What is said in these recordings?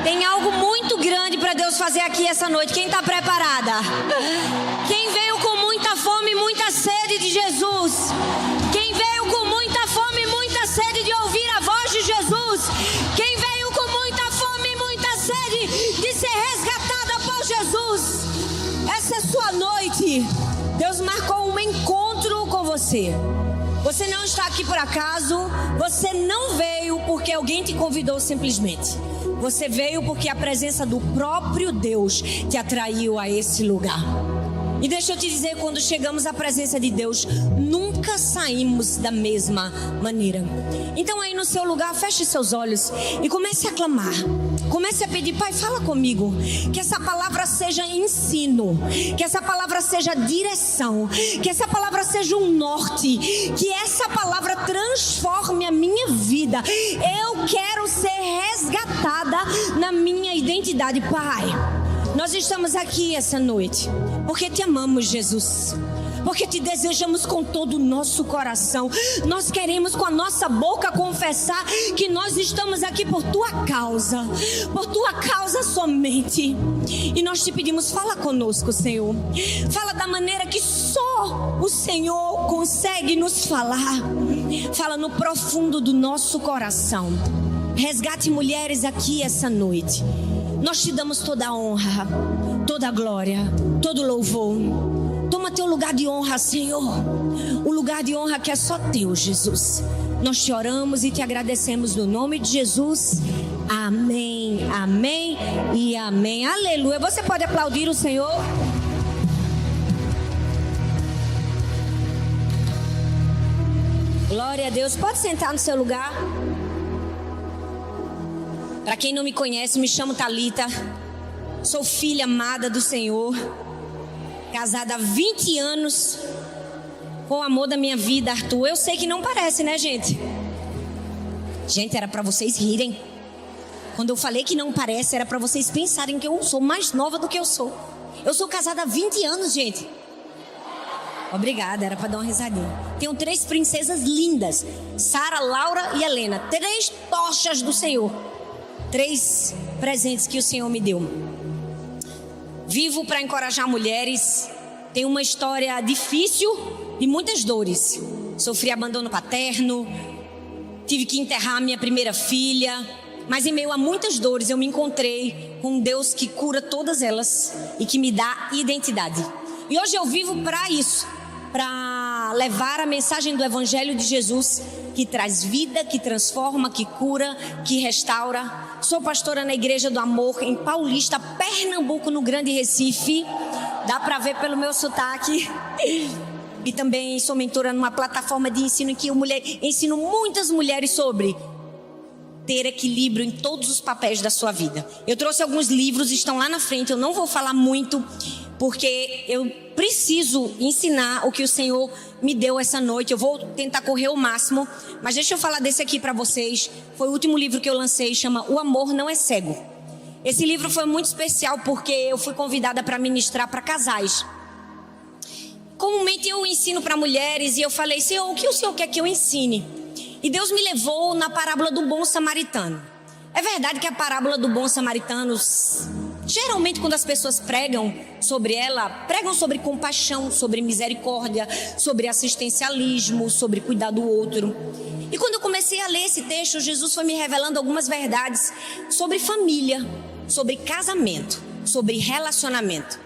Tem algo muito grande para Deus fazer aqui essa noite. Quem está preparada? Quem veio com muita fome e muita sede de Jesus? Quem veio com muita fome e muita sede de ouvir a voz de Jesus? Quem veio com muita fome e muita sede de ser resgatada por Jesus? Essa é sua noite. Deus marcou um encontro com você. Você não está aqui por acaso. Você não veio porque alguém te convidou simplesmente. Você veio porque a presença do próprio Deus te atraiu a esse lugar. E deixa eu te dizer, quando chegamos à presença de Deus, nunca saímos da mesma maneira. Então aí no seu lugar, feche seus olhos e comece a clamar. Comece a pedir: Pai, fala comigo. Que essa palavra seja ensino, que essa palavra seja direção, que essa palavra seja um norte, que essa palavra transforme a minha vida. Eu quero ser resgatada na minha identidade. Pai, nós estamos aqui essa noite porque te amamos, Jesus, porque te desejamos com todo o nosso coração. Nós queremos com a nossa boca confessar que nós estamos aqui por tua causa somente. E nós te pedimos: fala conosco, Senhor. Fala da maneira que só o Senhor consegue nos falar. Fala no profundo do nosso coração. Resgate mulheres aqui essa noite. Nós te damos toda a honra, toda a glória, todo o louvor. Toma teu lugar de honra, Senhor. O lugar de honra que é só teu, Jesus. Nós te oramos e te agradecemos no nome de Jesus. Amém, amém e amém. Aleluia. Você pode aplaudir o Senhor? Glória a Deus. Pode sentar no seu lugar. Para quem não me conhece, me chamo Thalita. Sou filha amada do Senhor. Casada há 20 anos com o amor da minha vida, Arthur. Eu sei que não parece, né, gente? Gente, era para vocês rirem. Quando eu falei que não parece, era para vocês pensarem que eu sou mais nova do que eu sou. Eu sou casada há 20 anos, gente. Obrigada, era para dar uma risadinha. Tenho 3 princesas lindas: Sara, Laura e Helena. 3 tochas do Senhor. 3 presentes que o Senhor me deu. Vivo para encorajar mulheres. Tenho uma história difícil e muitas dores. Sofri abandono paterno. Tive que enterrar a minha primeira filha. Mas em meio a muitas dores eu me encontrei com um Deus que cura todas elas e que me dá identidade. E hoje eu vivo para isso. Para levar a mensagem do Evangelho de Jesus, que traz vida, que transforma, que cura, que restaura. Sou pastora na Igreja do Amor, em Paulista, Pernambuco, no Grande Recife. Dá para ver pelo meu sotaque. E também sou mentora numa plataforma de ensino em que eu ensino muitas mulheres sobre ter equilíbrio em todos os papéis da sua vida. Eu trouxe alguns livros, estão lá na frente. Eu não vou falar muito, porque eu preciso ensinar o que o Senhor me deu essa noite. Eu vou tentar correr o máximo, mas deixa eu falar desse aqui para vocês. Foi o último livro que eu lancei, chama O Amor Não é Cego. Esse livro foi muito especial porque eu fui convidada para ministrar para casais. Comumente eu ensino para mulheres e eu falei: Senhor, o que o Senhor quer que eu ensine? E Deus me levou na parábola do bom samaritano. É verdade que a parábola do bom samaritano, geralmente quando as pessoas pregam sobre ela, pregam sobre compaixão, sobre misericórdia, sobre assistencialismo, sobre cuidar do outro. E quando eu comecei a ler esse texto, Jesus foi me revelando algumas verdades sobre família, sobre casamento, sobre relacionamento.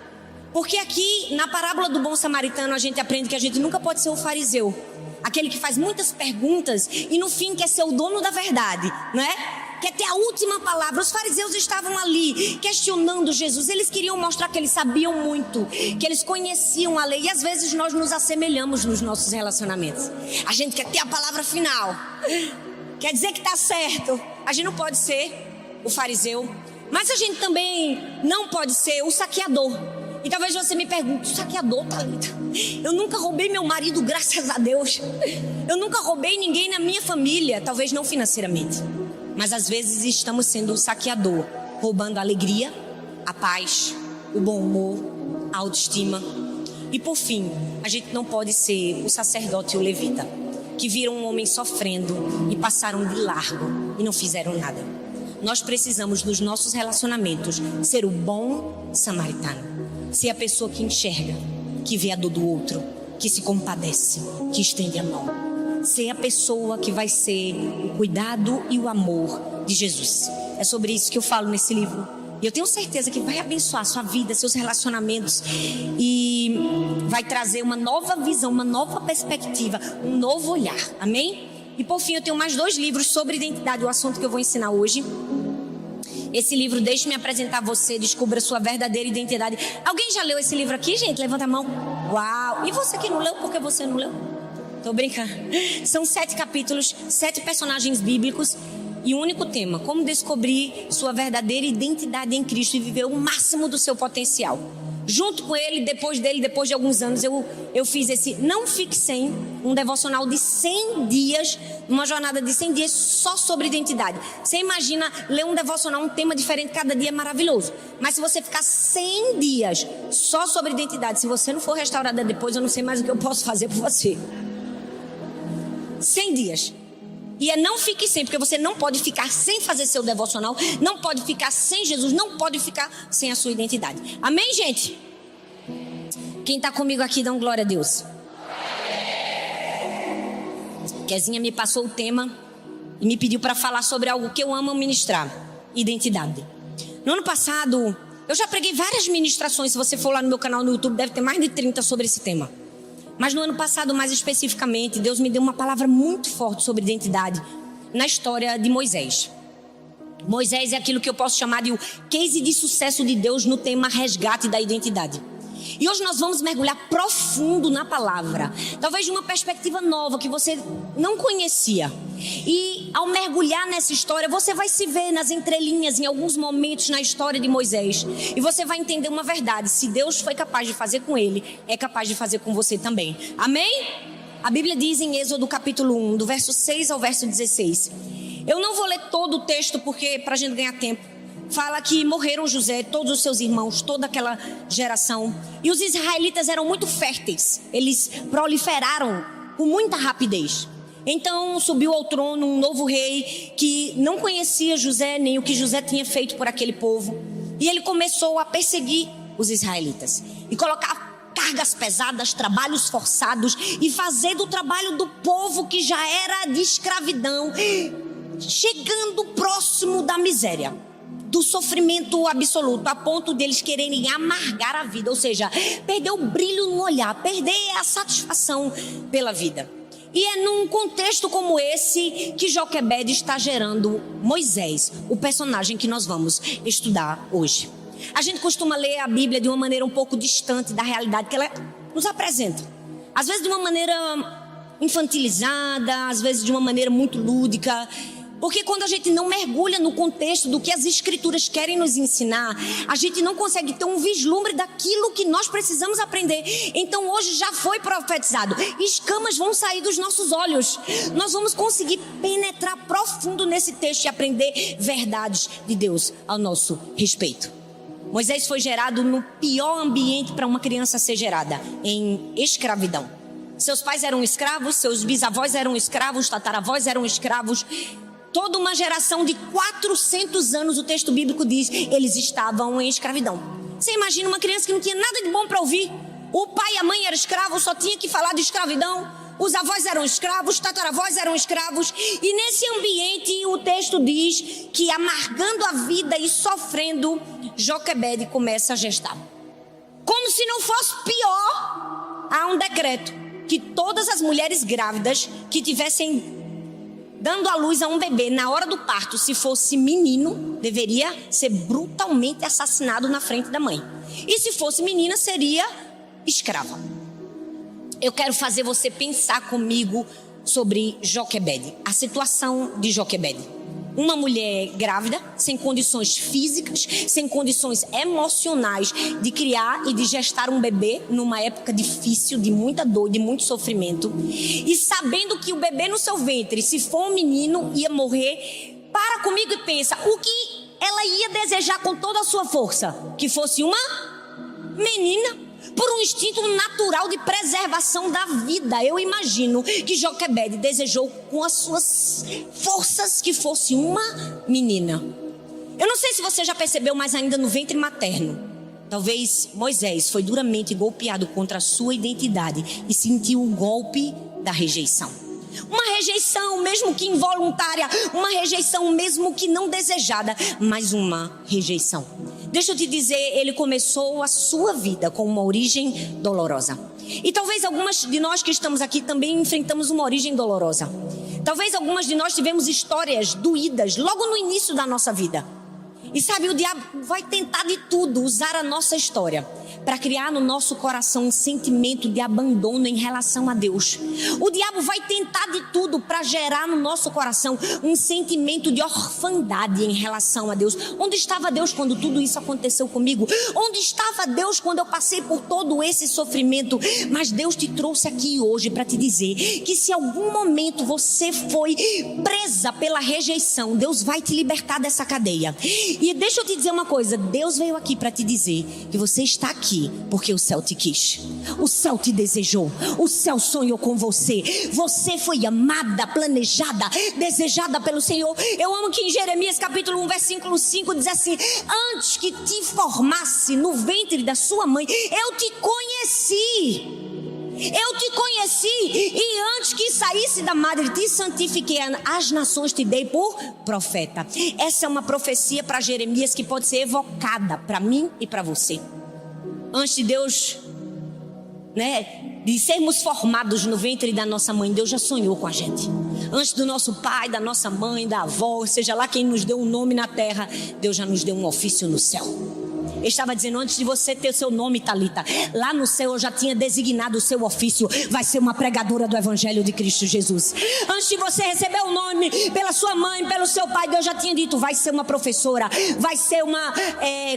Porque aqui na parábola do bom samaritano a gente aprende que a gente nunca pode ser o fariseu, aquele que faz muitas perguntas e no fim quer ser o dono da verdade, não é? Quer ter a última palavra. Os fariseus estavam ali questionando Jesus. Eles queriam mostrar que eles sabiam muito, que eles conheciam a lei. E às vezes nós nos assemelhamos nos nossos relacionamentos. A gente quer ter a palavra final, quer dizer que está certo. A gente não pode ser o fariseu, mas a gente também não pode ser o saqueador. E talvez você me pergunte: saqueador, Thalita? Eu nunca roubei meu marido, graças a Deus. Eu nunca roubei ninguém na minha família, talvez não financeiramente. Mas às vezes estamos sendo o saqueador, roubando a alegria, a paz, o bom humor, a autoestima. E por fim, a gente não pode ser o sacerdote e o levita, que viram um homem sofrendo e passaram de largo e não fizeram nada. nós precisamos nos nossos relacionamentos ser o bom samaritano, ser a pessoa que enxerga, que vê a dor do outro, que se compadece, que estende a mão, ser a pessoa que vai ser o cuidado e o amor de Jesus. É sobre isso que eu falo nesse livro. E eu tenho certeza que vai abençoar a sua vida, seus relacionamentos, e vai trazer uma nova visão, uma nova perspectiva, um novo olhar. Amém? E por fim, eu tenho mais 2 livros sobre identidade, o assunto que eu vou ensinar hoje. Esse livro, Deixe-me Apresentar Você, Descubra Sua Verdadeira Identidade. Alguém já leu esse livro aqui, gente? Levanta a mão. Uau! E você que não leu, por que você não leu? Tô brincando. São 7 capítulos, 7 personagens bíblicos e um único tema: como descobrir sua verdadeira identidade em Cristo e viver o máximo do seu potencial. Junto com ele, depois de alguns anos, eu fiz esse Não Fique Sem, um devocional de 100 dias, uma jornada de 100 dias só sobre identidade. Você imagina ler um devocional, um tema diferente, cada dia é maravilhoso. Mas se você ficar 100 dias só sobre identidade, se você não for restaurada depois, eu não sei mais o que eu posso fazer por você. 100 dias. E não fique sem, porque você não pode ficar sem fazer seu devocional, não pode ficar sem Jesus, não pode ficar sem a sua identidade. Amém, gente? Quem está comigo aqui, dá um glória a Deus. Kezinha me passou o tema e me pediu para falar sobre algo que eu amo ministrar: identidade. No ano passado, eu já preguei várias ministrações. Se você for lá no meu canal no YouTube, deve ter mais de 30 sobre esse tema. Mas no ano passado, mais especificamente, Deus me deu uma palavra muito forte sobre identidade na história de Moisés. Moisés é aquilo que eu posso chamar de o case de sucesso de Deus no tema resgate da identidade. E hoje nós vamos mergulhar profundo na palavra, talvez de uma perspectiva nova que você não conhecia. E ao mergulhar nessa história, você vai se ver nas entrelinhas, em alguns momentos na história de Moisés. E você vai entender uma verdade: se Deus foi capaz de fazer com ele, é capaz de fazer com você também. Amém? A Bíblia diz em Êxodo capítulo 1, do verso 6 ao verso 16. Eu não vou ler todo o texto, porque para a gente ganhar tempo. Fala que morreram José, todos os seus irmãos, toda aquela geração. E os israelitas eram muito férteis. Eles proliferaram com muita rapidez. Então subiu ao trono um novo rei que não conhecia José, nem o que José tinha feito por aquele povo. E ele começou a perseguir os israelitas e colocar cargas pesadas, trabalhos forçados, e fazer do trabalho do povo, que já era de escravidão, chegando próximo da miséria, do sofrimento absoluto, a ponto deles quererem amargar a vida, ou seja, perder o brilho no olhar, perder a satisfação pela vida. E é num contexto como esse que Joquebede está gerando Moisés, o personagem que nós vamos estudar hoje. A gente costuma ler a Bíblia de uma maneira um pouco distante da realidade que ela nos apresenta. Às vezes de uma maneira infantilizada, às vezes de uma maneira muito lúdica. Porque quando a gente não mergulha no contexto do que as Escrituras querem nos ensinar, a gente não consegue ter um vislumbre daquilo que nós precisamos aprender. Então hoje já foi profetizado: escamas vão sair dos nossos olhos. Nós vamos conseguir penetrar profundo nesse texto e aprender verdades de Deus ao nosso respeito. Moisés foi gerado no pior ambiente para uma criança ser gerada, em escravidão. Seus pais eram escravos, seus bisavós eram escravos, tataravós eram escravos. Toda uma geração de 400 anos, o texto bíblico diz, eles estavam em escravidão. Você imagina uma criança que não tinha nada de bom para ouvir? O pai e a mãe eram escravos, só tinha que falar de escravidão. Os avós eram escravos, tataravós eram escravos. E nesse ambiente o texto diz que, amargando a vida e sofrendo, Joquebede começa a gestar. Como se não fosse pior, há um decreto que todas as mulheres grávidas que tivessem dando à luz a um bebê, na hora do parto, se fosse menino, deveria ser brutalmente assassinado na frente da mãe. E se fosse menina, seria escrava. Eu quero fazer você pensar comigo sobre Joquebede, a situação de Joquebede. Uma mulher grávida, sem condições físicas, sem condições emocionais de criar e de gestar um bebê numa época difícil, de muita dor, de muito sofrimento. E sabendo que o bebê no seu ventre, se for um menino, ia morrer. Para comigo e pensa, o que ela ia desejar com toda a sua força? Que fosse uma menina. Por um instinto natural de preservação da vida. Eu imagino que Joquebede desejou com as suas forças que fosse uma menina. Eu não sei se você já percebeu, mas ainda no ventre materno, talvez Moisés foi duramente golpeado contra a sua identidade e sentiu o golpe da rejeição. Uma rejeição mesmo que involuntária, uma rejeição mesmo que não desejada, mas uma rejeição. Deixa eu te dizer, ele começou a sua vida com uma origem dolorosa. E talvez algumas de nós que estamos aqui também enfrentamos uma origem dolorosa. Talvez algumas de nós tivemos histórias doídas logo no início da nossa vida. E sabe, o diabo vai tentar de tudo usar a nossa história para criar no nosso coração um sentimento de abandono em relação a Deus. O diabo vai tentar de tudo para gerar no nosso coração um sentimento de orfandade em relação a Deus. Onde estava Deus quando tudo isso aconteceu comigo? Onde estava Deus quando eu passei por todo esse sofrimento? Mas Deus te trouxe aqui hoje para te dizer que se em algum momento você foi presa pela rejeição, Deus vai te libertar dessa cadeia. E deixa eu te dizer uma coisa, Deus veio aqui para te dizer que você está aqui porque o céu te quis, o céu te desejou, o céu sonhou com você. Você foi amada, planejada, desejada pelo Senhor. Eu amo que em Jeremias capítulo 1 versículo 5 diz assim: antes que te formasse no ventre da sua mãe, eu te conheci. Eu te conheci, e antes que saísse da madre te santifiquei, as nações te dei por profeta. Essa é uma profecia para Jeremias que pode ser evocada para mim e para você. Antes de Deus, de sermos formados no ventre da nossa mãe, Deus já sonhou com a gente. Antes do nosso pai, da nossa mãe, da avó, seja lá quem nos deu um nome na terra, Deus já nos deu um ofício no céu. Ele estava dizendo, antes de você ter seu nome, Talita, lá no céu eu já tinha designado o seu ofício. Vai ser uma pregadora do Evangelho de Cristo Jesus. Antes de você receber o nome pela sua mãe, pelo seu pai, Deus já tinha dito, vai ser uma professora, vai ser uma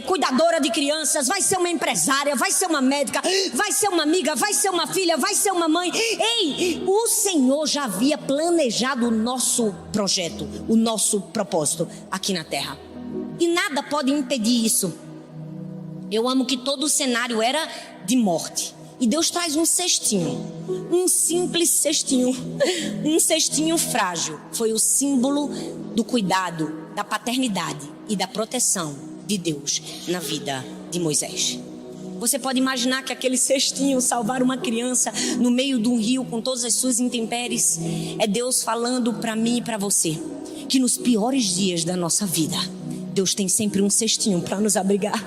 cuidadora de crianças, vai ser uma empresária, vai ser uma médica, vai ser uma amiga, vai ser uma filha, vai ser uma mãe. Ei, o Senhor já havia planejado o nosso projeto, o nosso propósito aqui na terra. E nada pode impedir isso. Eu amo que todo o cenário era de morte. E Deus traz um cestinho, um simples cestinho, um cestinho frágil. Foi o símbolo do cuidado, da paternidade e da proteção de Deus na vida de Moisés. Você pode imaginar que aquele cestinho salvar uma criança no meio de um rio com todas as suas intempéries é Deus falando para mim e para você que nos piores dias da nossa vida, Deus tem sempre um cestinho para nos abrigar.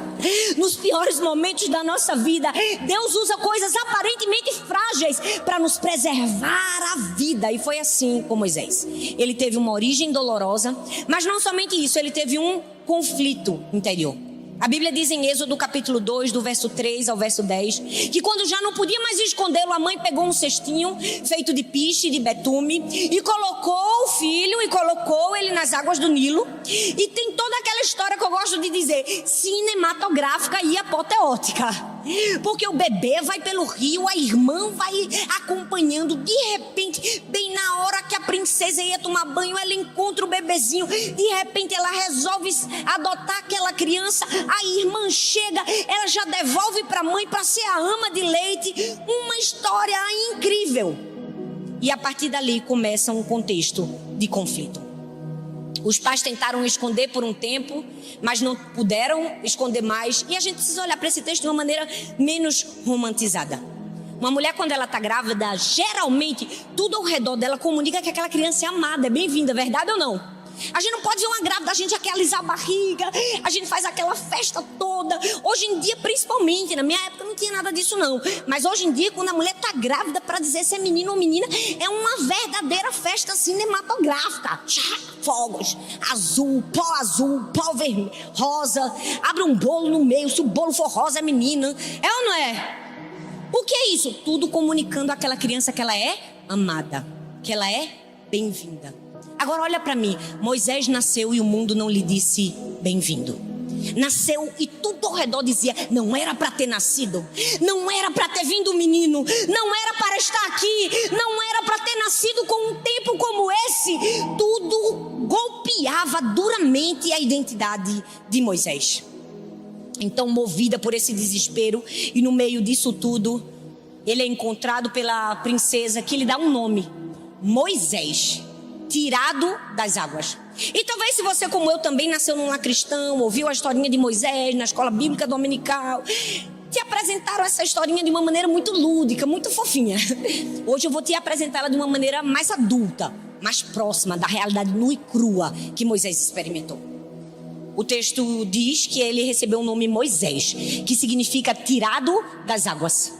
Nos piores momentos da nossa vida, Deus usa coisas aparentemente frágeis para nos preservar a vida. E foi assim com Moisés. Ele teve uma origem dolorosa, mas não somente isso, ele teve um conflito interior. A Bíblia diz em Êxodo capítulo 2, do verso 3 ao verso 10, que quando já não podia mais escondê-lo, a mãe pegou um cestinho feito de piche, de betume, e colocou o filho e colocou ele nas águas do Nilo. E tem toda aquela história que eu gosto de dizer, cinematográfica e apoteótica. Porque o bebê vai pelo rio, a irmã vai acompanhando. De repente, bem na hora que a princesa ia tomar banho, ela encontra o bebezinho. De repente ela resolve adotar aquela criança. A irmã chega, ela já devolve para a mãe para ser a ama de leite. Uma história incrível. E a partir dali começa um contexto de conflito. Os pais tentaram esconder por um tempo, mas não puderam esconder mais. E a gente precisa olhar para esse texto de uma maneira menos romantizada. Uma mulher, quando ela está grávida, geralmente tudo ao redor dela comunica que aquela criança é amada, é bem-vinda, verdade ou não? A gente não pode ver uma grávida, a gente quer alisar a barriga, a gente faz aquela festa toda. Hoje em dia, principalmente, na minha época não tinha nada disso não. Mas hoje em dia, quando a mulher está grávida, para dizer se é menino ou menina, é uma verdadeira festa cinematográfica. Fogos, azul, pó vermelho, rosa. Abre um bolo no meio, se o bolo for rosa é menina. É ou não é? O que é isso? Tudo comunicando àquela criança que ela é amada, que ela é bem-vinda. Agora olha para mim, Moisés nasceu e o mundo não lhe disse bem-vindo. Nasceu e tudo ao redor dizia, não era para ter nascido, não era para ter vindo um menino, não era para estar aqui, não era para ter nascido com um tempo como esse. Tudo golpeava duramente a identidade de Moisés. Então, movida por esse desespero e no meio disso tudo, ele é encontrado pela princesa que lhe dá um nome, Moisés. tirado das águas. E talvez se você, como eu, também nasceu num lar cristão, ouviu a historinha de Moisés na escola bíblica dominical, te apresentaram essa historinha de uma maneira muito lúdica, muito fofinha. Hoje eu vou te apresentar ela de uma maneira mais adulta, mais próxima da realidade nua e crua que Moisés experimentou. O texto diz que ele recebeu o nome Moisés, que significa tirado das águas.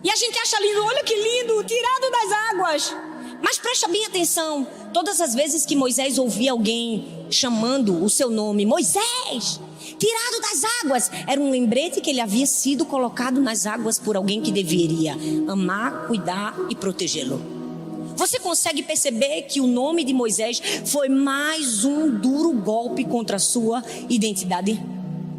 E a gente acha lindo, olha que lindo, tirado das águas. Mas presta bem atenção, todas as vezes que Moisés ouvia alguém chamando o seu nome, Moisés, tirado das águas, era um lembrete que ele havia sido colocado nas águas por alguém que deveria amar, cuidar e protegê-lo. Você consegue perceber que o nome de Moisés foi mais um duro golpe contra a sua identidade?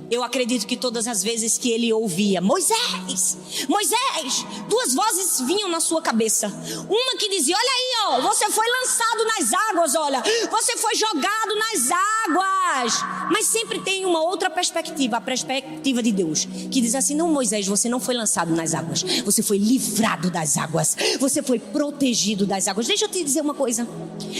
Eu acredito que todas as vezes que ele ouvia Moisés, Moisés, duas vozes vinham na sua cabeça. Uma que dizia, olha aí, ó, você foi lançado nas águas, olha, você foi jogado nas águas. Mas sempre tem uma outra perspectiva, a perspectiva de Deus, que diz assim, não, Moisés, você não foi lançado nas águas, você foi livrado das águas, você foi protegido das águas. Deixa eu te dizer uma coisa,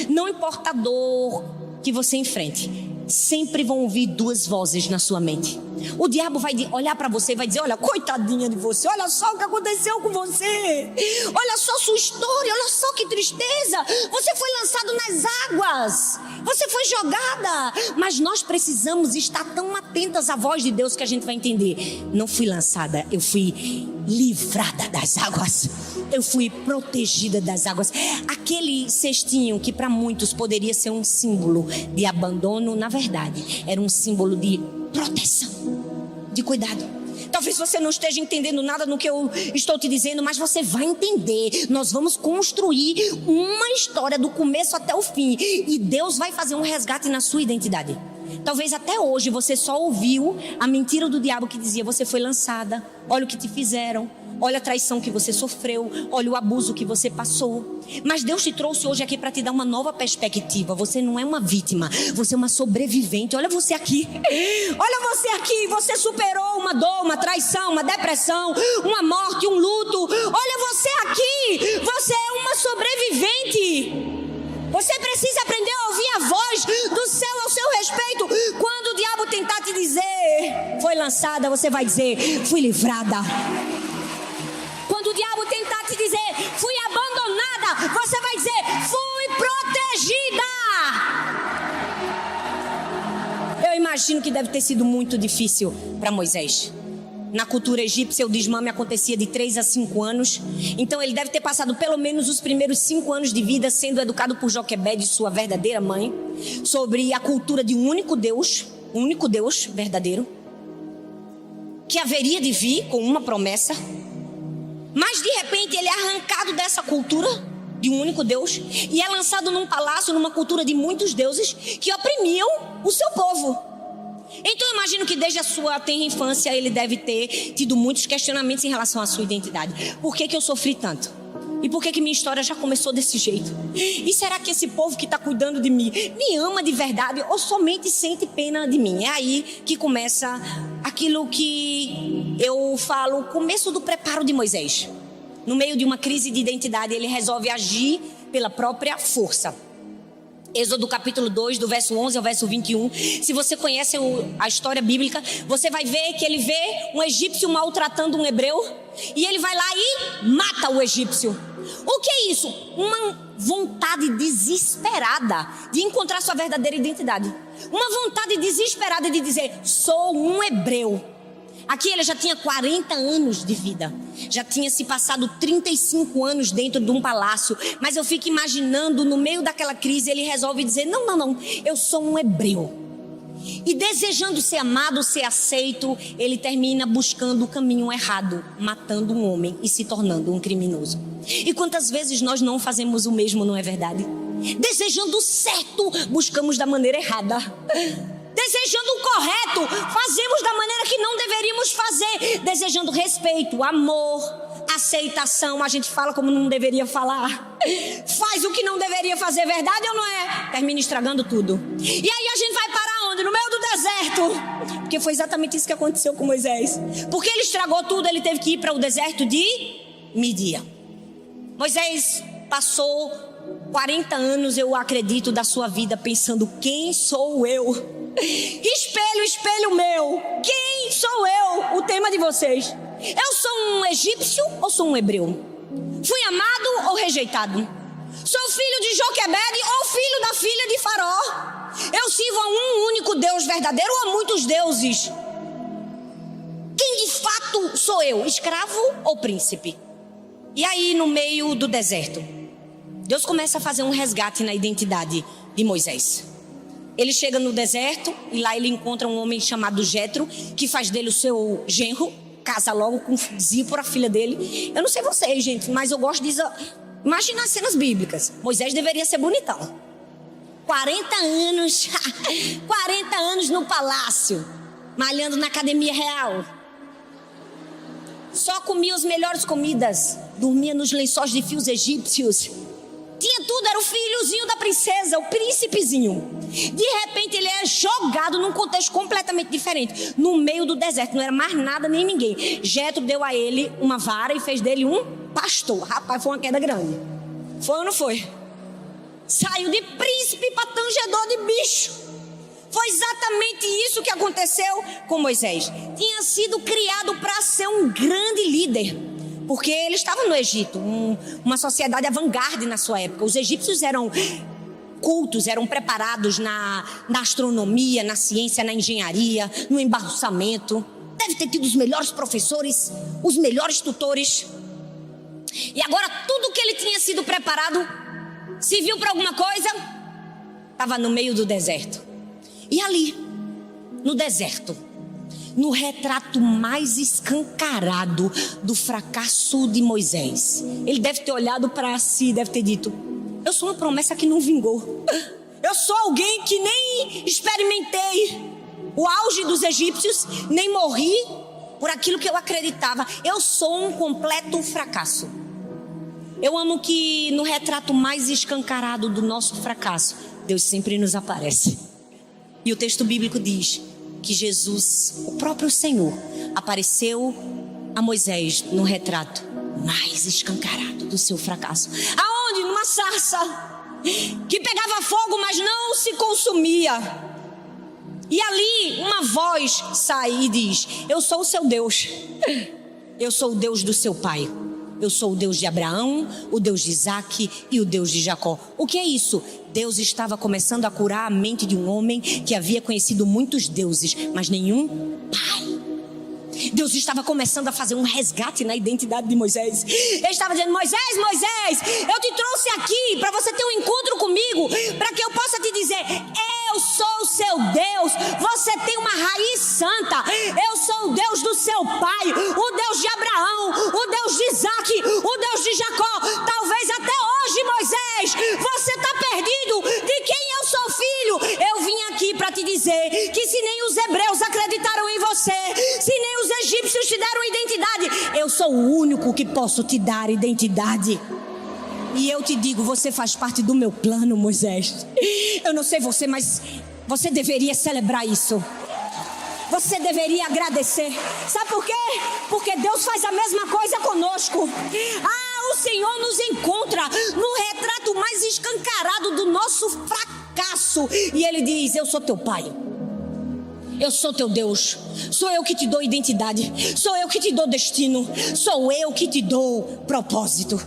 não importa a dor que você enfrente, sempre vão ouvir duas vozes na sua mente. O diabo vai olhar para você e vai dizer, olha, coitadinha de você, olha só o que aconteceu com você, olha só sua história, olha só que tristeza, você foi lançado nas águas, você foi jogada. Mas nós precisamos estar tão atentas à voz de Deus que a gente vai entender, não fui lançada, eu fui livrada das águas, eu fui protegida das águas. Aquele cestinho que para muitos poderia ser um símbolo de abandono, na verdade era um símbolo de proteção, de cuidado. Talvez você não esteja entendendo nada no que eu estou te dizendo, mas você vai entender. Nós vamos construir uma história do começo até o fim, e Deus vai fazer um resgate na sua identidade. Talvez até hoje você só ouviu a mentira do diabo que dizia, você foi lançada, olha o que te fizeram, olha a traição que você sofreu, olha o abuso que você passou. Mas Deus te trouxe hoje aqui para te dar uma nova perspectiva. Você não é uma vítima, você é uma sobrevivente. Olha você aqui, olha você aqui, você superou uma dor, uma traição, uma depressão, uma morte, um luto. Olha você aqui, você é uma sobrevivente. Você precisa aprender a ouvir a voz do céu ao seu respeito. Quando o diabo tentar te dizer, foi lançada, você vai dizer, fui livrada. Quando o diabo tentar te dizer, fui abandonada, você vai dizer, fui protegida. Eu imagino que deve ter sido muito difícil para Moisés. Na cultura egípcia, o desmame acontecia de 3 a 5 anos. Então ele deve ter passado pelo menos os primeiros 5 anos de vida sendo educado por Joquebede, sua verdadeira mãe, sobre a cultura de um único Deus verdadeiro, que haveria de vir com uma promessa. Mas de repente ele é arrancado dessa cultura de um único Deus e é lançado num palácio, numa cultura de muitos deuses que oprimiam o seu povo. Então eu imagino que desde a sua tenra infância ele deve ter tido muitos questionamentos em relação à sua identidade. Por que eu sofri tanto? E por que minha história já começou desse jeito? E será que esse povo que está cuidando de mim me ama de verdade ou somente sente pena de mim? É aí que começa aquilo que eu falo, o começo do preparo de Moisés. No meio de uma crise de identidade, ele resolve agir pela própria força. Êxodo capítulo 2, do verso 11 ao verso 21. Se você conhece a história bíblica, você vai ver que ele vê um egípcio maltratando um hebreu e ele vai lá e mata o egípcio. O que é isso? Uma vontade desesperada de encontrar sua verdadeira identidade. Uma vontade desesperada de dizer, sou um hebreu. Aqui ele já tinha 40 anos de vida, já tinha se passado 35 anos dentro de um palácio, mas eu fico imaginando, no meio daquela crise, ele resolve dizer, não, eu sou um hebreu. E desejando ser amado, ser aceito, ele termina buscando o caminho errado, matando um homem e se tornando um criminoso. E quantas vezes nós não fazemos o mesmo, não é verdade? Desejando o certo, buscamos da maneira errada. Desejando o correto, fazemos da maneira que não deveríamos fazer. Desejando respeito, amor, aceitação, a gente fala como não deveria falar. Faz o que não deveria fazer, verdade ou não é? Termina estragando tudo. E aí a gente vai parar onde? No meio do deserto. Porque foi exatamente isso que aconteceu com Moisés. Porque ele estragou tudo, ele teve que ir para o deserto de Midian. Moisés passou 40 anos eu acredito da sua vida pensando: quem sou eu? Espelho, espelho meu, quem sou eu? O tema de vocês: eu sou um egípcio ou sou um hebreu? Fui amado ou rejeitado? Sou filho de Joquebede ou filho da filha de Faraó? Eu sirvo a um único Deus verdadeiro ou a muitos deuses? Quem de fato sou eu? Escravo ou príncipe? E aí, no meio do deserto, Deus começa a fazer um resgate na identidade de Moisés. Ele chega no deserto e lá ele encontra um homem chamado Jetro, que faz dele o seu genro, casa logo com Zípora, a filha dele. Eu não sei vocês, gente, mas eu gosto de imaginar cenas bíblicas. Moisés deveria ser bonitão. 40 anos, 40 anos no palácio, malhando na academia real. Só comia as melhores comidas, dormia nos lençóis de fios egípcios. Tinha tudo, era o filhozinho da princesa, o príncipezinho. De repente ele é jogado num contexto completamente diferente, no meio do deserto, não era mais nada nem ninguém. Jetro deu a ele uma vara e fez dele um pastor. Rapaz, foi uma queda grande. Foi ou não foi? Saiu de príncipe para tangedor de bicho. Foi exatamente isso que aconteceu com Moisés. Tinha sido criado para ser um grande líder, porque ele estava no Egito, uma sociedade avant-garde na sua época. Os egípcios eram cultos, eram preparados na astronomia, na ciência, na engenharia, no embaçamento. Deve ter tido os melhores professores, os melhores tutores. E agora tudo que ele tinha sido preparado serviu para alguma coisa? Estava no meio do deserto. E ali, no deserto, no retrato mais escancarado do fracasso de Moisés, ele deve ter olhado para si, deve ter dito: eu sou uma promessa que não vingou. Eu sou alguém que nem experimentei o auge dos egípcios, nem morri por aquilo que eu acreditava. Eu sou um completo fracasso. Eu amo que no retrato mais escancarado do nosso fracasso, Deus sempre nos aparece. E o texto bíblico diz que Jesus, o próprio Senhor, apareceu a Moisés no retrato mais escancarado do seu fracasso. Aonde? Numa sarça que pegava fogo, mas não se consumia. E ali uma voz sai e diz: eu sou o seu Deus. Eu sou o Deus do seu pai. Eu sou o Deus de Abraão, o Deus de Isaac e o Deus de Jacó. O que é isso? Deus estava começando a curar a mente de um homem que havia conhecido muitos deuses, mas nenhum pai. Deus estava começando a fazer um resgate na identidade de Moisés. Ele estava dizendo: Moisés, Moisés, eu te trouxe aqui para você ter um encontro comigo, para que eu possa te dizer: eu sou o seu Deus. Você tem uma raiz santa. Eu sou o Deus do seu pai, o Deus de Abraão, o Deus de Isaac, o Deus de Jacó. Talvez até hoje, Moisés, você está perdido de quem eu sou filho. Eu vim aqui para te dizer que se nem os hebreus acreditaram em você, se nem os egípcios te deram identidade, eu sou o único que posso te dar identidade. E eu te digo, você faz parte do meu plano, Moisés. Eu não sei você, mas você deveria celebrar isso. Você deveria agradecer. Sabe por quê? Porque Deus faz a mesma coisa conosco. O Senhor nos encontra no retrato mais escancarado do nosso fracasso. E Ele diz: eu sou teu pai. Eu sou teu Deus. Sou eu que te dou identidade. Sou eu que te dou destino. Sou eu que te dou propósito.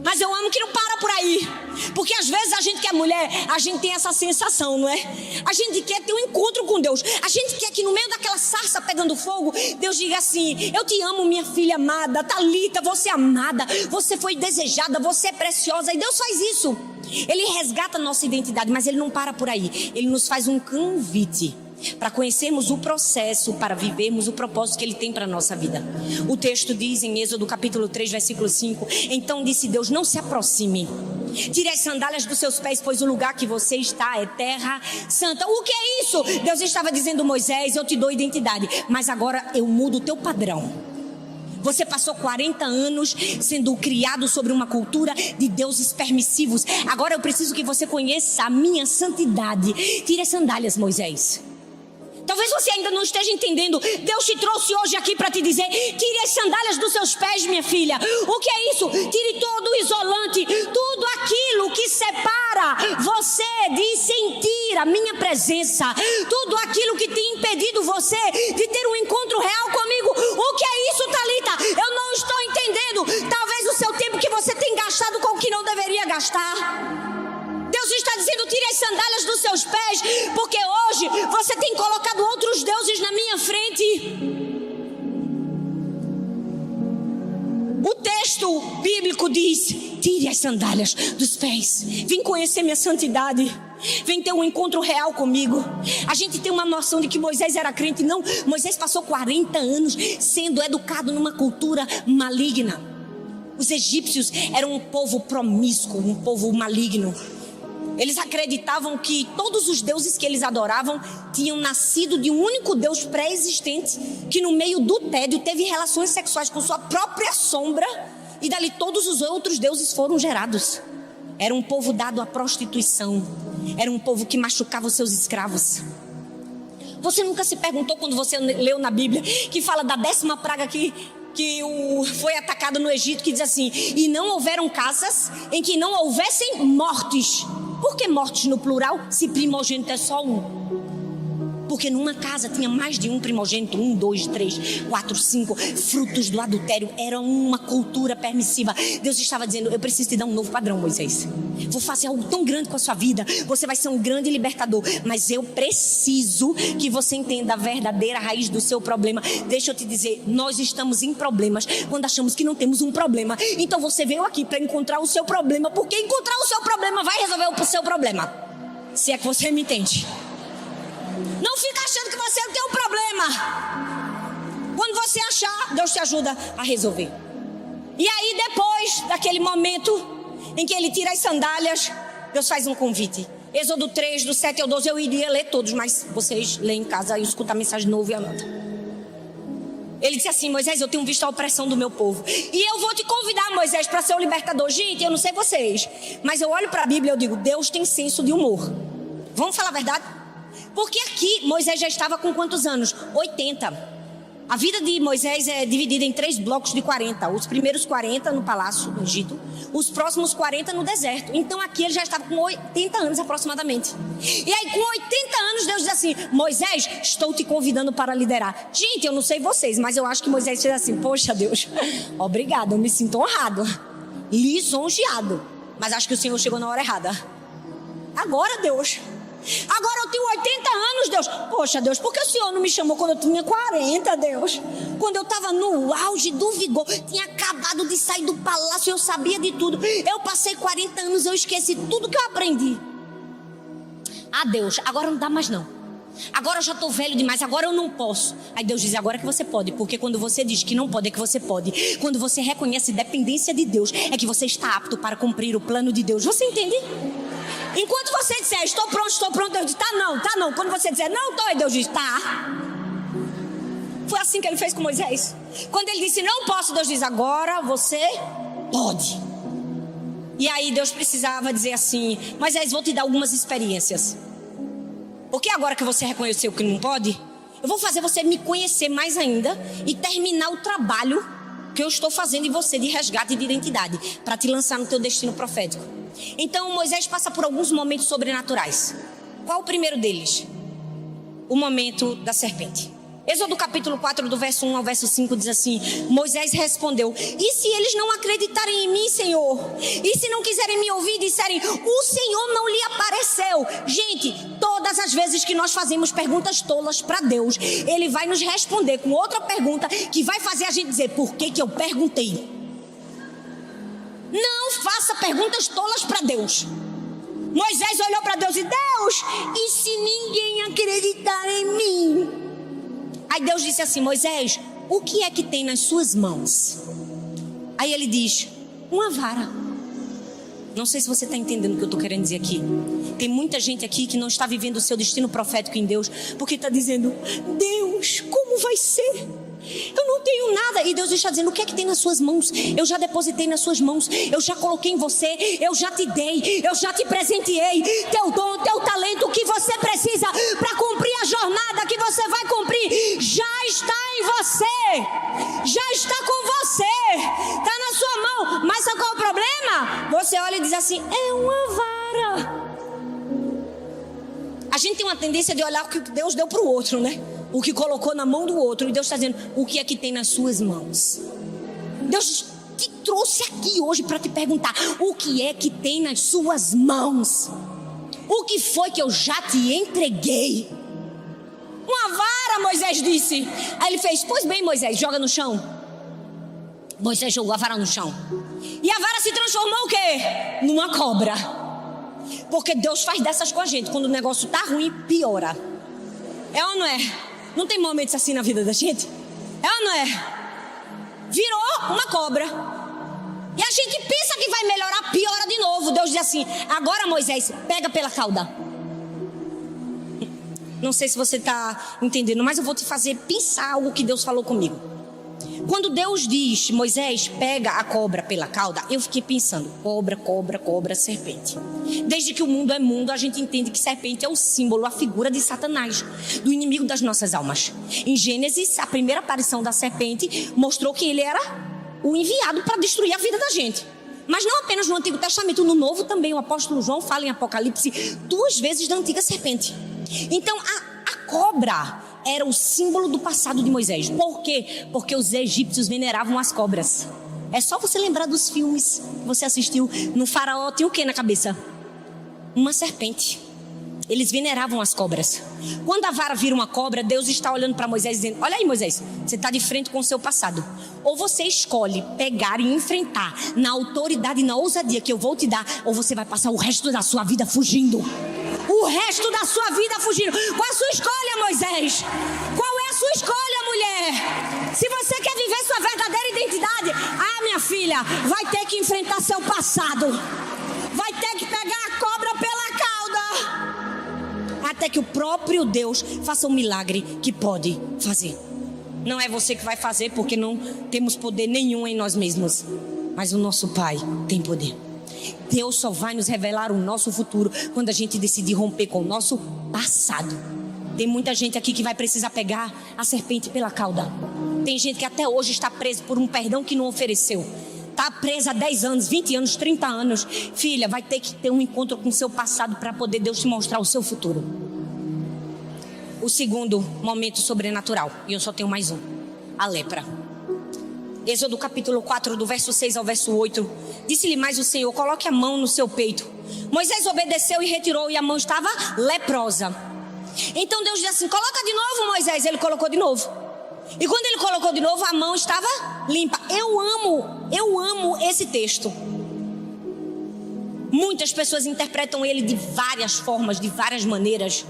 Mas eu amo que não para por aí. Porque às vezes a gente que é mulher, a gente tem essa sensação, não é? A gente quer ter um encontro com Deus. A gente quer que no meio daquela sarça pegando fogo, Deus diga assim: eu te amo, minha filha amada, Talita, você é amada, você foi desejada, você é preciosa. E Deus faz isso. Ele resgata a nossa identidade, mas Ele não para por aí. Ele nos faz um convite para conhecermos o processo, para vivermos o propósito que Ele tem para a nossa vida. O texto diz em Êxodo capítulo 3, versículo 5: então disse Deus: não se aproxime, tire as sandálias dos seus pés, pois o lugar que você está é terra santa. O que é isso? Deus estava dizendo: Moisés, eu te dou identidade, mas agora eu mudo o teu padrão. Você passou 40 anos sendo criado sobre uma cultura de deuses permissivos. Agora eu preciso que você conheça a minha santidade. Tire as sandálias, Moisés. Talvez você ainda não esteja entendendo. Deus te trouxe hoje aqui para te dizer: tire as sandálias dos seus pés, minha filha. O que é isso? Tire todo o isolante, tudo aquilo que separa você de sentir a minha presença, tudo aquilo que tem impedido você de ter um encontro real comigo. O que é isso, Thalita? Eu não estou entendendo. Talvez o seu tempo que você tem gastado com o que não deveria gastar. Deus está dizendo: tire as sandálias dos seus pés, porque hoje você tem colocado outros deuses na minha frente. O texto bíblico diz: tire as sandálias dos pés, vem conhecer minha santidade, vem ter um encontro real comigo. A gente tem uma noção de que Moisés era crente. Não, Moisés passou 40 anos sendo educado numa cultura maligna. Os egípcios eram um povo promíscuo, um povo maligno. Eles acreditavam que todos os deuses que eles adoravam tinham nascido de um único Deus pré-existente, que no meio do tédio teve relações sexuais com sua própria sombra, e dali todos os outros deuses foram gerados. Era um povo dado à prostituição, era um povo que machucava os seus escravos. Você nunca se perguntou, quando você leu na Bíblia, que fala da 10ª praga que foi atacado no Egito, que diz assim: e não houveram casas em que não houvessem mortes. Por que mortes no plural, se primogênito é só um? Porque numa casa tinha mais de um primogênito, 1, 2, 3, 4, 5, frutos do adultério. Era uma cultura permissiva. Deus estava dizendo: eu preciso te dar um novo padrão, Moisés. Vou fazer algo tão grande com a sua vida. Você vai ser um grande libertador. Mas eu preciso que você entenda a verdadeira raiz do seu problema. Deixa eu te dizer, nós estamos em problemas quando achamos que não temos um problema. Então você veio aqui para encontrar o seu problema, porque encontrar o seu problema vai resolver o seu problema. Se é que você me entende. Não fica achando que você não tem um problema. Quando você achar, Deus te ajuda a resolver. E aí, depois daquele momento em que ele tira as sandálias, Deus faz um convite. Êxodo 3, do 7 ao 12, eu iria ler todos, mas vocês leem em casa e escutam a mensagem de novo e anotam. Ele disse assim: Moisés, eu tenho visto a opressão do meu povo, e eu vou te convidar, Moisés, para ser o libertador. Gente, eu não sei vocês, mas eu olho para a Bíblia e eu digo: Deus tem senso de humor. Vamos falar a verdade? Porque aqui Moisés já estava com quantos anos? 80. A vida de Moisés é dividida em 3 blocos de 40. Os primeiros 40 no palácio do Egito, os próximos 40 no deserto. Então aqui ele já estava com 80 anos aproximadamente. E aí com 80 anos Deus diz assim: Moisés, estou te convidando para liderar. Gente, eu não sei vocês, mas eu acho que Moisés fez assim: poxa Deus, obrigado, eu me sinto honrado, lisonjeado. Mas acho que o Senhor chegou na hora errada. Agora Deus, agora eu tenho 80 anos, Deus. Poxa, Deus, por que o Senhor não me chamou quando eu tinha 40, Deus? Quando eu estava no auge do vigor, tinha acabado de sair do palácio, eu sabia de tudo. Eu passei 40 anos, eu esqueci tudo que eu aprendi. Ah, Deus, agora não dá mais não. Agora eu já estou velho demais, agora eu não posso. Aí Deus diz: agora que você pode. Porque quando você diz que não pode, é que você pode. Quando você reconhece dependência de Deus, é que você está apto para cumprir o plano de Deus. Você entende? Enquanto você disser estou pronto, Deus diz: tá não. Quando você disser não estou, Deus diz: tá. Foi assim que ele fez com Moisés. Quando ele disse não posso, Deus diz: agora você pode. E aí Deus precisava dizer assim: Moisés, vou te dar algumas experiências. Porque agora que você reconheceu que não pode, eu vou fazer você me conhecer mais ainda e terminar o trabalho que eu estou fazendo em você de resgate de identidade, para te lançar no teu destino profético. Então Moisés passa por alguns momentos sobrenaturais. Qual o primeiro deles? O momento da serpente. Êxodo capítulo 4, do verso 1 ao verso 5 diz assim: Moisés respondeu: e se eles não acreditarem em mim, Senhor? E se não quiserem me ouvir e disserem: o Senhor não lhe apareceu? Gente, todas as vezes que nós fazemos perguntas tolas para Deus, Ele vai nos responder com outra pergunta que vai fazer a gente dizer: por que eu perguntei? Não faça perguntas tolas para Deus. Moisés olhou para Deus e: Deus, e se ninguém acreditar em mim? Aí Deus disse assim: Moisés, o que é que tem nas suas mãos? Aí ele diz: uma vara. Não sei se você está entendendo o que eu estou querendo dizer aqui. Tem muita gente aqui que não está vivendo o seu destino profético em Deus, porque está dizendo: Deus, como vai ser? Eu não tenho nada. E Deus está dizendo: o que é que tem nas suas mãos? Eu já depositei nas suas mãos, eu já coloquei em você, eu já te dei, eu já te presenteei. Teu dom, teu talento, o que você precisa para cumprir a jornada que você vai cumprir, já está em você, já está com você, está na sua mão. Mas sabe qual é o problema? Você olha e diz assim: é uma vara. A gente tem uma tendência de olhar o que Deus deu para o outro, né? O que colocou na mão do outro. E Deus está dizendo: o que é que tem nas suas mãos? Deus te trouxe aqui hoje para te perguntar: o que é que tem nas suas mãos? O que foi que eu já te entreguei? Uma vara, Moisés disse. Aí ele fez: pois bem, Moisés, joga no chão. Moisés jogou a vara no chão. E a vara se transformou o quê? Numa cobra. Porque Deus faz dessas com a gente. Quando o negócio tá ruim, piora. É ou não é? Não tem momentos assim na vida da gente? É ou não é? Virou uma cobra. E a gente pensa que vai melhorar, piora de novo. Deus diz assim: agora, Moisés, pega pela cauda. Não sei se você está entendendo, mas eu vou te fazer pensar algo que Deus falou comigo. Quando Deus diz: Moisés, pega a cobra pela cauda, eu fiquei pensando: cobra, cobra, cobra, serpente. Desde que o mundo é mundo, a gente entende que serpente é o símbolo, a figura de Satanás, do inimigo das nossas almas. Em Gênesis, a primeira aparição da serpente mostrou que ele era o enviado para destruir a vida da gente. Mas não apenas no Antigo Testamento, no Novo também. O apóstolo João fala em Apocalipse 2 vezes da antiga serpente. Então a cobra era o símbolo do passado de Moisés. Por quê? Porque os egípcios veneravam as cobras. É só você lembrar dos filmes que você assistiu. No faraó tinha o que na cabeça? Uma serpente. Eles veneravam as cobras. Quando a vara vira uma cobra, Deus está olhando para Moisés dizendo: olha aí, Moisés, você está de frente com o seu passado. Ou você escolhe pegar e enfrentar na autoridade e na ousadia que eu vou te dar, ou você vai passar o resto da sua vida fugindo. O resto da sua vida fugindo. Qual é a sua escolha, Moisés? Qual é a sua escolha, mulher? Se você quer viver sua verdadeira identidade, minha filha, vai ter que enfrentar seu passado. Vai ter que pegar a cobra pela cauda, até que o próprio Deus faça um milagre que pode fazer. Não é você que vai fazer, porque não temos poder nenhum em nós mesmos, mas o nosso Pai tem poder. Deus só vai nos revelar o nosso futuro quando a gente decidir romper com o nosso passado. Tem muita gente aqui que vai precisar pegar a serpente pela cauda. Tem gente que até hoje está preso por um perdão que não ofereceu. Está presa há 10 anos, 20 anos, 30 anos. Filha, vai ter que ter um encontro com o seu passado para poder Deus te mostrar o seu futuro. O segundo momento sobrenatural, e eu só tenho mais um: a lepra. Êxodo capítulo 4, do verso 6 ao verso 8. Disse-lhe mais o Senhor: coloque a mão no seu peito. Moisés obedeceu e retirou, e a mão estava leprosa. Então Deus disse assim: coloca de novo, Moisés. Ele colocou de novo. E quando ele colocou de novo, a mão estava limpa. Eu amo esse texto. Muitas pessoas interpretam ele de várias formas, de várias maneiras.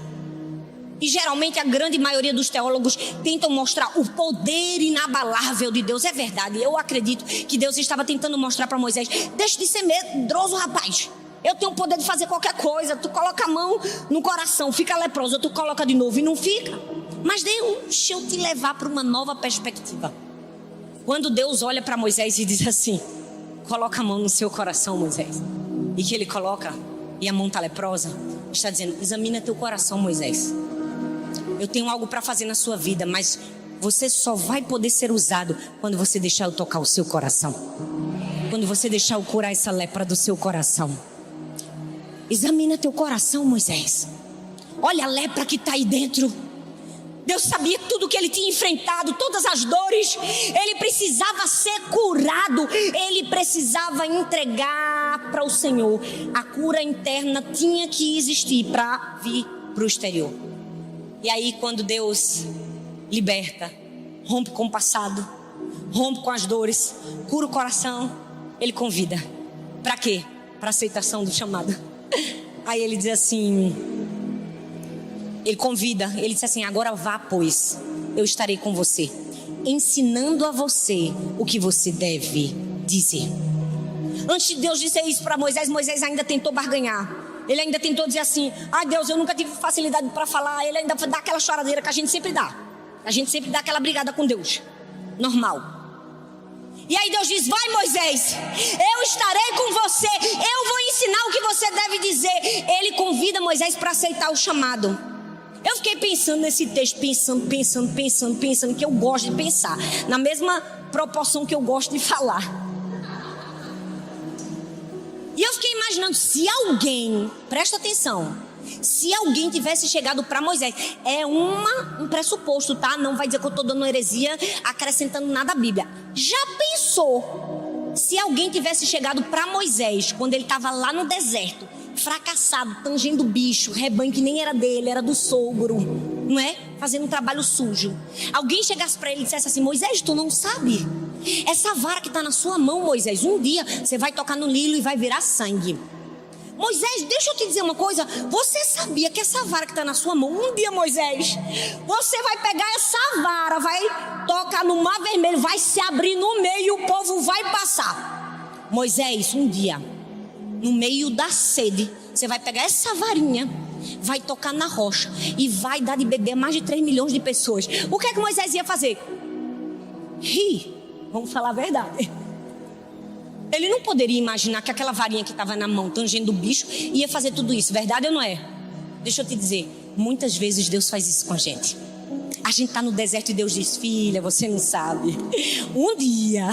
E geralmente a grande maioria dos teólogos tentam mostrar o poder inabalável de Deus. É verdade, eu acredito que Deus estava tentando mostrar para Moisés: deixa de ser medroso, rapaz. Eu tenho o poder de fazer qualquer coisa. Tu coloca a mão no coração, fica leproso, tu coloca de novo e não fica. Mas deixa eu te levar para uma nova perspectiva. Quando Deus olha para Moisés e diz assim: coloca a mão no seu coração, Moisés, e que ele coloca e a mão está leprosa, está dizendo: examina teu coração, Moisés. Eu tenho algo para fazer na sua vida, mas você só vai poder ser usado quando você deixar eu tocar o seu coração. Quando você deixar eu curar essa lepra do seu coração. Examina teu coração, Moisés. Olha a lepra que está aí dentro. Deus sabia tudo que ele tinha enfrentado, todas as dores. Ele precisava ser curado. Ele precisava entregar para o Senhor. A cura interna tinha que existir para vir para o exterior. E aí, quando Deus liberta, rompe com o passado, rompe com as dores, cura o coração, Ele convida. Para quê? Para aceitação do chamado. Aí Ele diz assim, Ele convida, Ele diz assim: agora vá, pois eu estarei com você, ensinando a você o que você deve dizer. Antes de Deus dizer isso para Moisés, Moisés ainda tentou barganhar. Ele ainda tentou dizer assim: ai, Deus, eu nunca tive facilidade para falar. Ele ainda dá aquela choradeira que a gente sempre dá. A gente sempre dá aquela brigada com Deus. Normal. E aí Deus diz: vai, Moisés, eu estarei com você, eu vou ensinar o que você deve dizer. Ele convida Moisés para aceitar o chamado. Eu fiquei pensando nesse texto, pensando, que eu gosto de pensar, na mesma proporção que eu gosto de falar. E eu fiquei imaginando, se alguém, presta atenção, se alguém tivesse chegado para Moisés, é um pressuposto, tá? Não vai dizer que eu estou dando heresia, acrescentando nada à Bíblia. Já pensou se alguém tivesse chegado para Moisés, quando ele estava lá no deserto, fracassado, tangendo bicho, rebanho que nem era dele, era do sogro, não é? Fazendo um trabalho sujo. Alguém chegasse para ele e dissesse assim: Moisés, tu não sabe? Essa vara que está na sua mão, Moisés, um dia você vai tocar no Nilo e vai virar sangue. Moisés, deixa eu te dizer uma coisa. Você sabia que essa vara que está na sua mão, um dia, Moisés, você vai pegar essa vara, vai tocar no mar vermelho, vai se abrir no meio e o povo vai passar. Moisés, um dia, no meio da sede, você vai pegar essa varinha, vai tocar na rocha e vai dar de beber a mais de 3 milhões de pessoas. O que é que Moisés ia fazer? Rir. Vamos falar a verdade. Ele não poderia imaginar que aquela varinha que estava na mão, tangendo o bicho, ia fazer tudo isso. Verdade ou não é? Deixa eu te dizer, muitas vezes Deus faz isso com a gente. A gente está no deserto e Deus diz: filha, você não sabe. Um dia,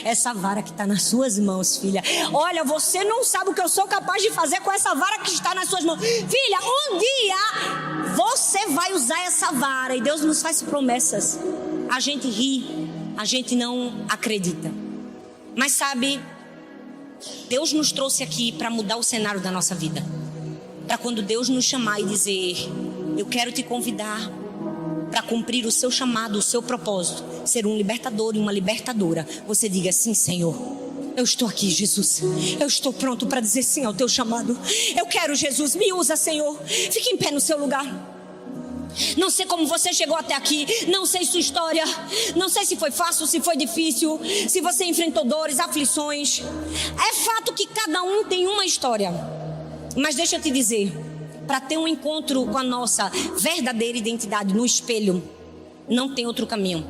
essa vara que está nas suas mãos, filha, olha, você não sabe o que eu sou capaz de fazer com essa vara que está nas suas mãos. Filha, um dia, você vai usar essa vara. E Deus nos faz promessas. A gente ri, a gente não acredita. Mas sabe, Deus nos trouxe aqui para mudar o cenário da nossa vida. Para quando Deus nos chamar e dizer: eu quero te convidar para cumprir o seu chamado, o seu propósito, ser um libertador e uma libertadora, você diga: sim, Senhor, eu estou aqui, Jesus. Eu estou pronto para dizer sim ao teu chamado. Eu quero, Jesus, me usa, Senhor. Fique em pé no seu lugar. Não sei como você chegou até aqui, não sei sua história, não sei se foi fácil, se foi difícil, se você enfrentou dores, aflições. É fato que cada um tem uma história. Mas deixa eu te dizer, para ter um encontro com a nossa verdadeira identidade no espelho, não tem outro caminho.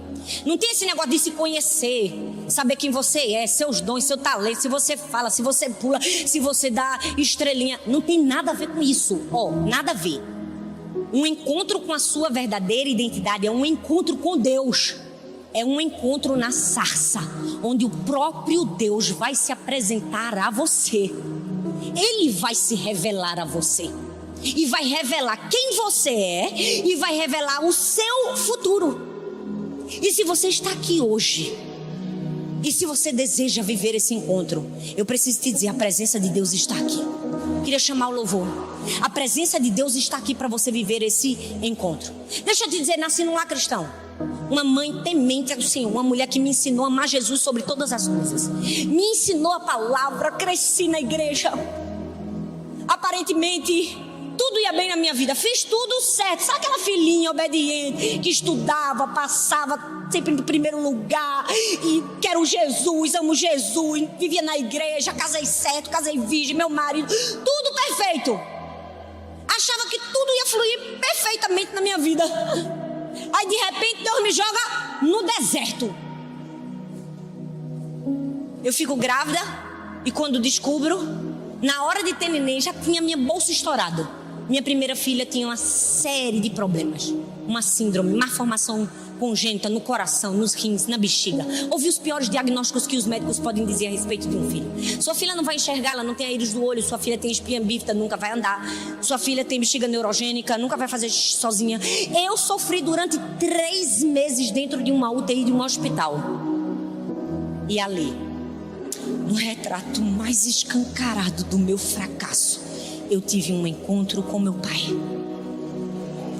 Não tem esse negócio de se conhecer, saber quem você é, seus dons, seu talento, se você fala, se você pula, se você dá estrelinha. Não tem nada a ver com isso, nada a ver. Um encontro com a sua verdadeira identidade é um encontro com Deus. É um encontro na sarça, onde o próprio Deus vai se apresentar a você. Ele vai se revelar a você. E vai revelar quem você é e vai revelar o seu futuro. E se você está aqui hoje, e se você deseja viver esse encontro, eu preciso te dizer, a presença de Deus está aqui. Queria chamar o louvor. A presença de Deus está aqui para você viver esse encontro. Deixa eu te dizer, nasci num lar cristão. Uma mãe temente ao Senhor, uma mulher que me ensinou a amar Jesus sobre todas as coisas. Me ensinou a palavra, cresci na igreja. Aparentemente, tudo ia bem na minha vida, fiz tudo certo. Sabe aquela filhinha obediente que estudava, passava sempre no primeiro lugar e quero Jesus, amo Jesus, vivia na igreja, casei certo, casei virgem, meu marido, tudo perfeito. Achava que tudo ia fluir perfeitamente na minha vida. Aí de repente Deus me joga no deserto. Eu fico grávida e quando descubro, na hora de ter neném, já tinha minha bolsa estourada. Minha primeira filha tinha uma série de problemas. Uma síndrome, malformação congênita no coração, nos rins, na bexiga. Ouvi os piores diagnósticos que os médicos podem dizer a respeito de um filho. Sua filha não vai enxergar, ela não tem a íris do olho. Sua filha tem espinha bífida, nunca vai andar. Sua filha tem bexiga neurogênica, nunca vai fazer xixi sozinha. Eu sofri durante 3 meses dentro de uma UTI de um hospital. E ali, no retrato mais escancarado do meu fracasso, eu tive um encontro com meu pai.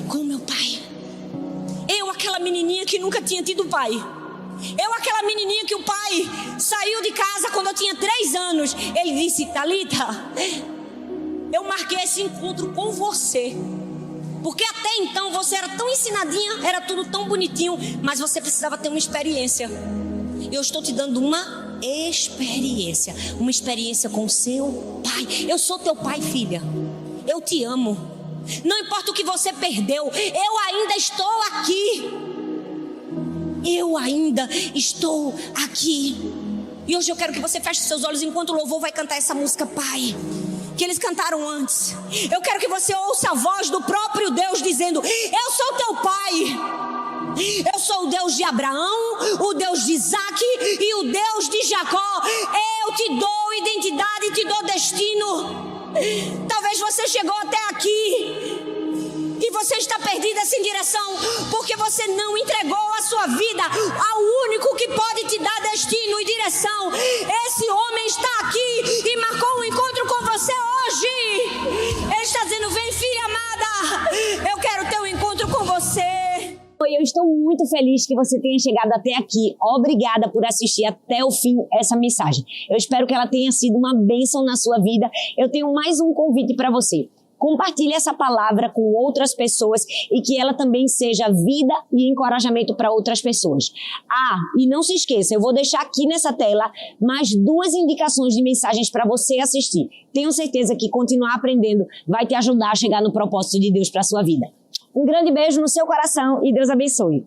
Com meu pai. Eu, aquela menininha que nunca tinha tido pai. Eu, aquela menininha que o pai saiu de casa quando eu tinha 3 anos. Ele disse: Thalita, eu marquei esse encontro com você. Porque até então você era tão ensinadinha, era tudo tão bonitinho, mas você precisava ter uma experiência. Eu estou te dando uma experiência com o seu pai. Eu sou teu pai, filha. Eu te amo. Não importa o que você perdeu, eu ainda estou aqui. Eu ainda estou aqui. E hoje eu quero que você feche seus olhos enquanto o louvor vai cantar essa música, Pai, que eles cantaram antes. Eu quero que você ouça a voz do próprio Deus dizendo: eu sou teu Pai. Eu sou o Deus de Abraão, o Deus de Isaac e o Deus de Jacó. Eu te dou identidade e te dou destino. Talvez você chegou até aqui e você está perdida sem direção, porque você não entregou a sua vida ao único que pode te dar destino e direção. Esse homem está aqui e marcou um encontro com você hoje. Ele está dizendo: vem, filha amada, eu quero ter um encontro com você. Eu estou muito feliz que você tenha chegado até aqui. Obrigada por assistir até o fim essa mensagem. Eu espero que ela tenha sido uma bênção na sua vida. Eu tenho mais um convite para você. Compartilhe essa palavra com outras pessoas e que ela também seja vida e encorajamento para outras pessoas. E não se esqueça, eu vou deixar aqui nessa tela mais 2 indicações de mensagens para você assistir. Tenho certeza que continuar aprendendo vai te ajudar a chegar no propósito de Deus para a sua vida. Um grande beijo no seu coração e Deus abençoe.